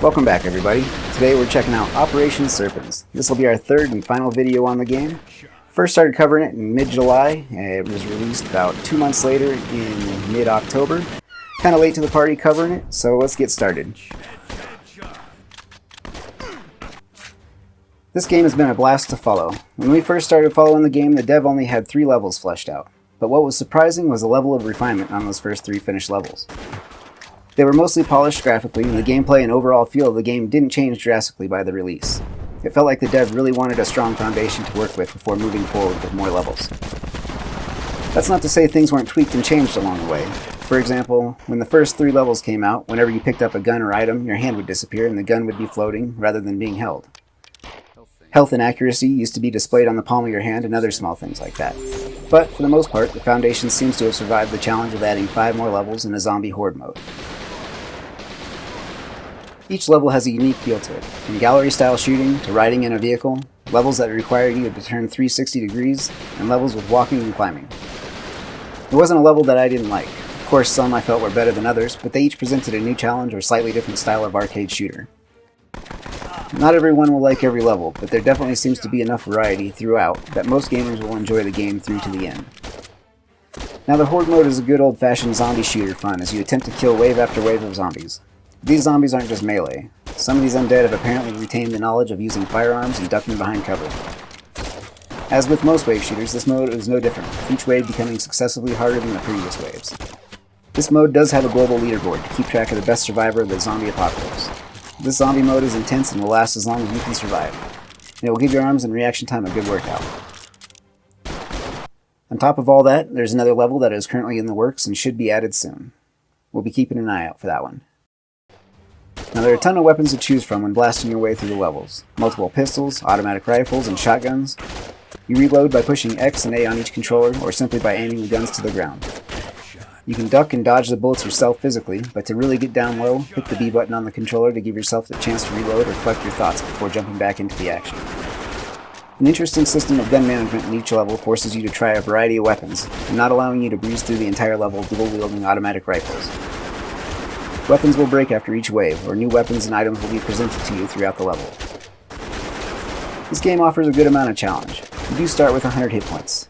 Welcome back, everybody. Today we're checking out Operation Serpens. This will be our third and final video on the game. First started covering it in mid-July, and it was released about 2 months later in mid-October. Kind of late to the party covering it, so let's get started. This game has been a blast to follow. When we first started following the game, the dev only had 3 levels fleshed out. But what was surprising was the level of refinement on those first 3 finished levels. They were mostly polished graphically, and the gameplay and overall feel of the game didn't change drastically by the release. It felt like the dev really wanted a strong foundation to work with before moving forward with more levels. That's not to say things weren't tweaked and changed along the way. For example, when the first 3 levels came out, whenever you picked up a gun or item, your hand would disappear and the gun would be floating rather than being held. Health and accuracy used to be displayed on the palm of your hand and other small things like that. But, for the most part, the Foundation seems to have survived the challenge of adding 5 more levels in a zombie Horde mode. Each level has a unique feel to it, from gallery-style shooting to riding in a vehicle, levels that require you to turn 360 degrees, and levels with walking and climbing. There wasn't a level that I didn't like. Of course, some I felt were better than others, but they each presented a new challenge or slightly different style of arcade shooter. Not everyone will like every level, but there definitely seems to be enough variety throughout that most gamers will enjoy the game through to the end. Now, the Horde mode is a good old-fashioned zombie shooter fun as you attempt to kill wave after wave of zombies. These zombies aren't just melee. Some of these undead have apparently retained the knowledge of using firearms and ducking behind cover. As with most wave shooters, this mode is no different, with each wave becoming successively harder than the previous waves. This mode does have a global leaderboard to keep track of the best survivor of the zombie apocalypse. This zombie mode is intense and will last as long as you can survive, and it will give your arms and reaction time a good workout. On top of all that, there's another level that is currently in the works and should be added soon. We'll be keeping an eye out for that one. Now, there are a ton of weapons to choose from when blasting your way through the levels. Multiple pistols, automatic rifles, and shotguns. You reload by pushing X and A on each controller, or simply by aiming the guns to the ground. You can duck and dodge the bullets yourself physically, but to really get down low, hit the B button on the controller to give yourself the chance to reload or collect your thoughts before jumping back into the action. An interesting system of gun management in each level forces you to try a variety of weapons, and not allowing you to breeze through the entire level dual-wielding automatic rifles. Weapons will break after each wave, or new weapons and items will be presented to you throughout the level. This game offers a good amount of challenge. You do start with 100 hit points.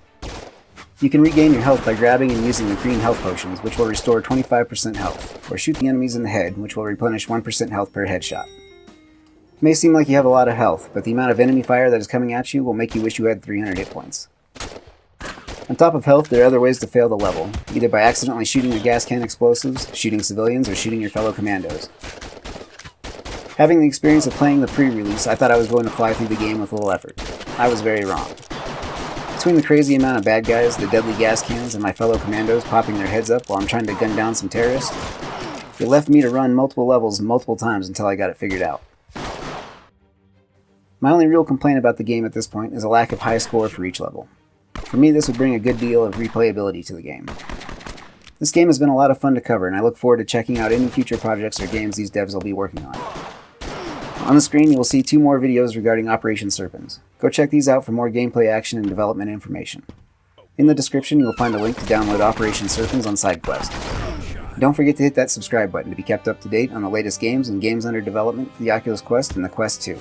You can regain your health by grabbing and using the green health potions, which will restore 25% health, or shoot the enemies in the head, which will replenish 1% health per headshot. It may seem like you have a lot of health, but the amount of enemy fire that is coming at you will make you wish you had 300 hit points. On top of health, there are other ways to fail the level, either by accidentally shooting the gas can explosives, shooting civilians, or shooting your fellow commandos. Having the experience of playing the pre-release, I thought I was going to fly through the game with little effort. I was very wrong. Between the crazy amount of bad guys, the deadly gas cans, and my fellow commandos popping their heads up while I'm trying to gun down some terrorists, it left me to run multiple levels multiple times until I got it figured out. My only real complaint about the game at this point is a lack of high score for each level. For me, this would bring a good deal of replayability to the game. This game has been a lot of fun to cover, and I look forward to checking out any future projects or games these devs will be working on. On the screen, you will see 2 more videos regarding Operation Serpens. Go check these out for more gameplay action and development information. In the description, you will find a link to download Operation Serpens on SideQuest. Don't forget to hit that subscribe button to be kept up to date on the latest games and games under development for the Oculus Quest and the Quest 2.